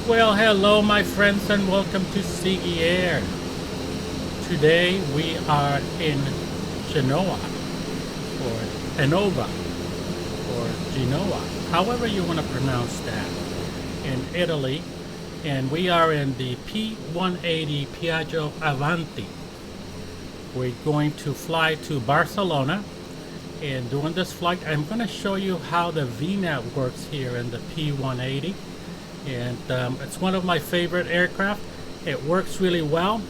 Well, hello my friends and welcome to Sigui Air. Today we are in Genoa or Genova or Genoa, however you want to pronounce that, in Italy, and we are in the P180 Piaggio Avanti. We're going to fly to Barcelona, and during this flight I'm going to show you how the Vnav works here in the P180. And it's one of my favorite aircraft. It works really well.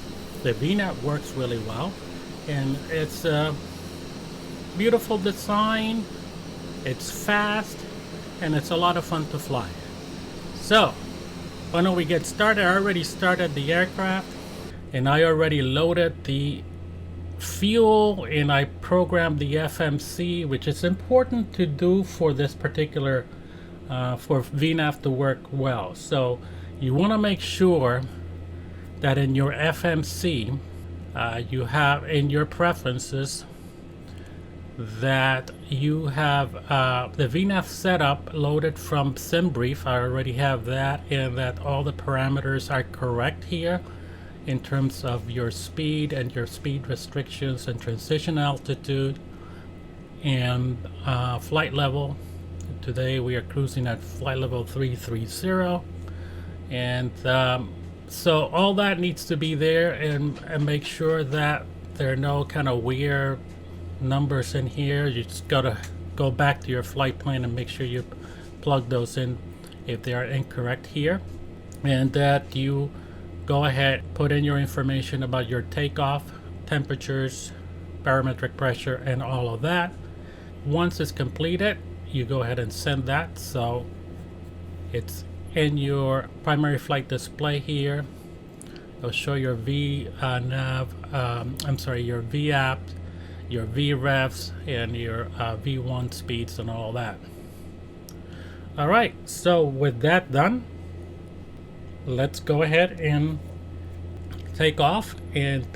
The Vnav works really well, and it's a beautiful design. It's fast, and it's a lot of fun to fly. So why don't we get started? I already started the aircraft, and I already loaded the fuel, and I programmed the FMC, which is important to do for this particular for Vnav to work well. So you want to make sure that in your FMC you have in your preferences that you have the Vnav setup loaded from SimBrief. I already have that, and that all the parameters are correct here in terms of your speed and your speed restrictions and transition altitude and flight level. Today we are cruising at flight level 330, and so all that needs to be there, and make sure that there are no kind of weird numbers in here. You just gotta go back to your flight plan and make sure you plug those in if they are incorrect here, and that you go ahead, put in your information about your takeoff temperatures, barometric pressure, and all of that. Once it's completed, you go ahead and send that, so it's in your primary flight display here. It'll show your Vnav, your VAP, your VREFs, and your V1 speeds and all that. All right, so with that done, let's go ahead and take off, and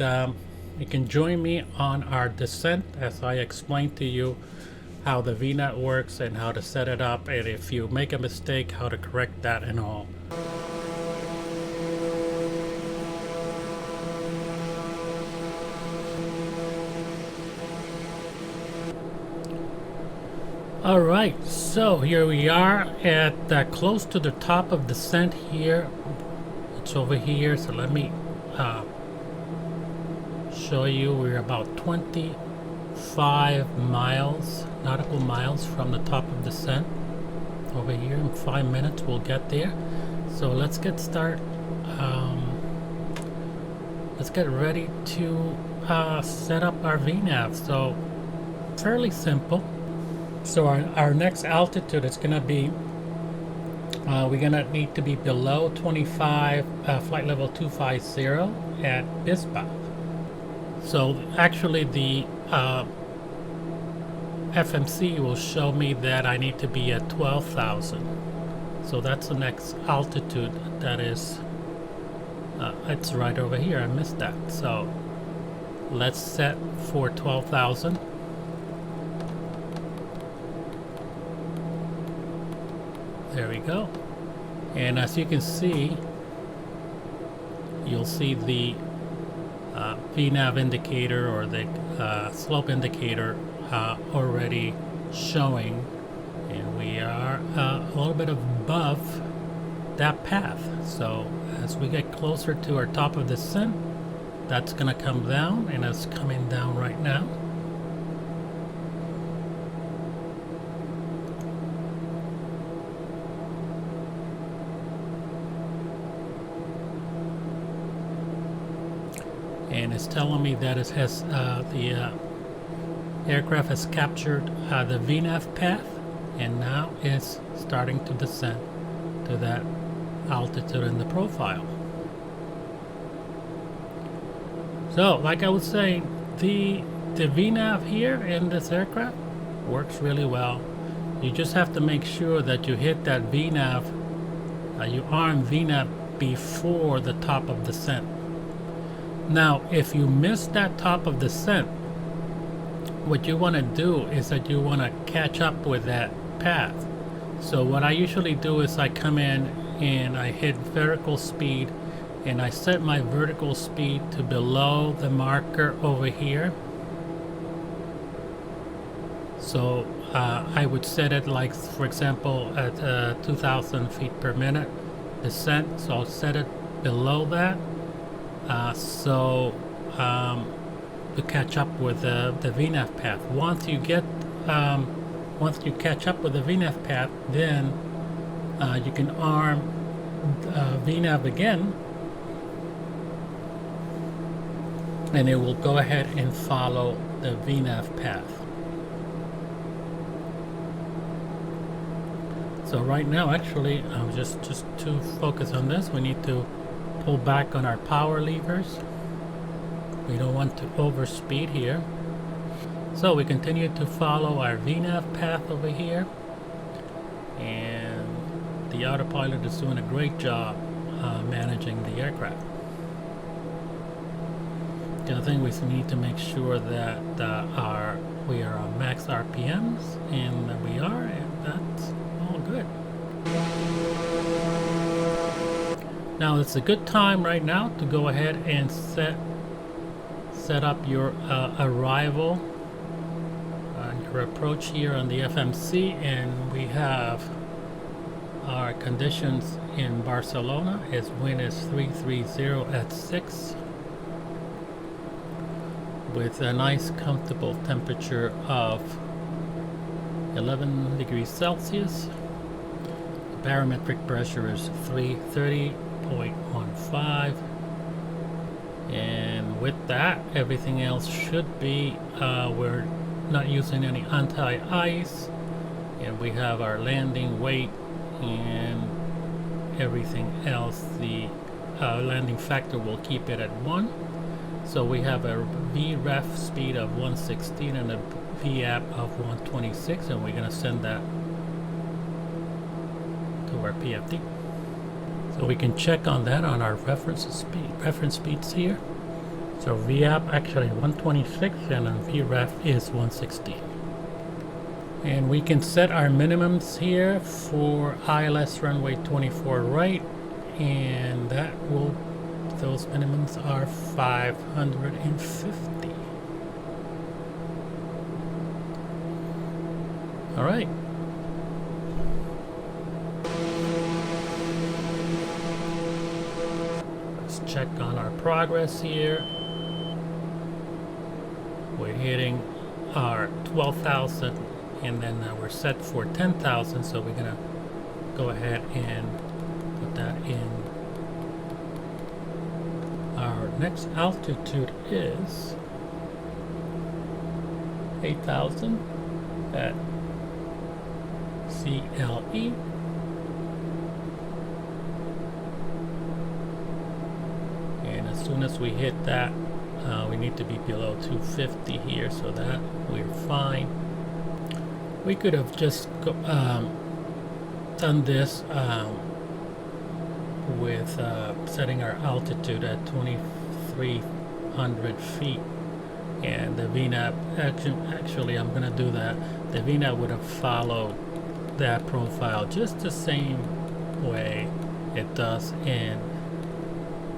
you can join me on our descent as I explain to you how the Vnav works and how to set it up, and if you make a mistake, how to correct that and all. Alright, so here we are at close to the top of descent here. It's over here, so let me show you. We're about 25 miles, nautical miles from the top of descent. Over here in 5 minutes we'll get there. So let's get started. Let's get ready to set up our Vnav. So fairly simple. So our next altitude is going to be we're going to need to be below 25 flight level 250 at Bispa. So actually the FMC will show me that I need to be at 12,000. So that's the next altitude. That is it's right over here. I missed that. So let's set for 12,000. There we go. And as you can see, you'll see the Vnav indicator, or the slope indicator already showing, and we are a little bit above that path. So as we get closer to our top of descent, that's going to come down, and it's coming down right now. And it's telling me that it has the aircraft has captured the Vnav path, and now it's starting to descend to that altitude in the profile. So like I was saying, the Vnav here in this aircraft works really well. You just have to make sure that you hit that Vnav, you arm Vnav before the top of descent. Now, if you miss that top of descent, what you want to do is that you want to catch up with that path. So what I usually do is I come in and I hit vertical speed, and I set my vertical speed to below the marker over here. So I would set it like, for example, at 2,000 feet per minute descent. So I'll set it below that. To catch up with the Vnav path. Once you catch up with the Vnav path, then you can arm Vnav again, and it will go ahead and follow the Vnav path. So right now, actually, just to focus on this, we need to pull back on our power levers. We don't want to overspeed here. So we continue to follow our Vnav path over here, and the autopilot is doing a great job managing the aircraft. The other thing, we need to make sure that we are on max RPMs, and that we are, and that's all good. Now it's a good time right now to go ahead and set up your arrival, your approach here on the FMC, and we have our conditions in Barcelona. Its wind is 330 at 6 with a nice comfortable temperature of 11 degrees Celsius. The barometric pressure is 330.15. And with that, everything else should be, we're not using any anti-ice, and we have our landing weight and everything else. The landing factor will keep it at 1. So we have a VREF speed of 116 and a VAP of 126, and we're going to send that to our PFD. So we can check on that on our reference speeds here. So VAP actually 126 and VREF is 116. And we can set our minimums here for ILS runway 24 right, and those minimums are 550. All right. Let's check on our progress here. We're hitting our 12,000, and then we're set for 10,000, so we're gonna go ahead and put that in. Our next altitude is 8,000 at CLE. And as soon as we hit that, we need to be below 250 here, so that we're fine. We could have just done this with setting our altitude at 2,300 feet, and the Vnav, actually I'm gonna do that. The Vnav would have followed that profile just the same way it does in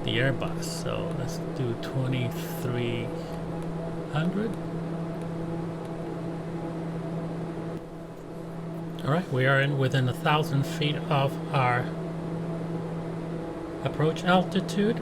the Airbus. So let's do 2,300. All right, we are within 1,000 feet of our approach altitude.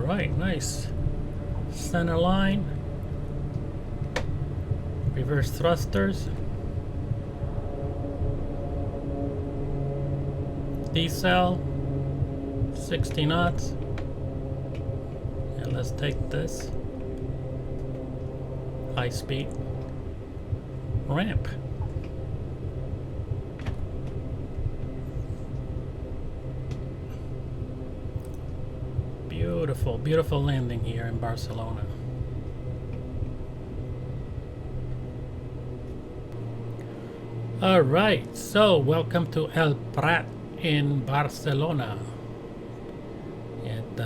Alright, nice. Center line. Reverse thrusters. Decel. 60 knots. And let's take this. High speed. Ramp. Beautiful, beautiful landing here in Barcelona. Alright, so welcome to El Pratt in Barcelona. And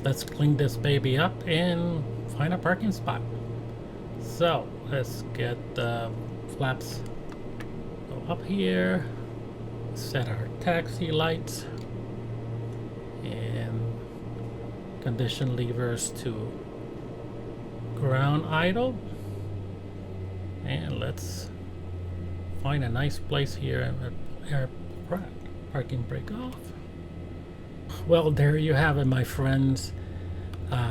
let's clean this baby up and find a parking spot. So let's get the flaps go up here, set our taxi lights, and condition levers to ground idle. And let's find a nice place here at Air Pratt. Parking brake off. Well, there you have it, my friends.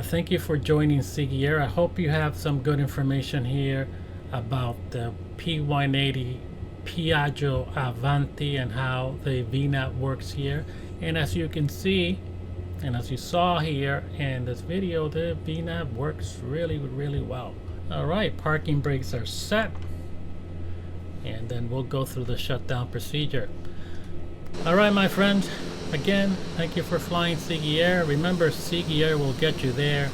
Thank you for joining Sigier. I hope you have some good information here about the P180 Piaggio Avanti and how the Vnav works here. And as you can see, and as you saw here in this video, the Vnav works really, really well. Alright, parking brakes are set. And then we'll go through the shutdown procedure. Alright, my friends. Again, thank you for flying Sigier. Remember, Sigier will get you there.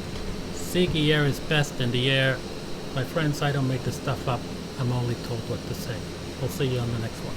Sigier is best in the air. My friends, I don't make this stuff up. I'm only told what to say. We'll see you on the next one.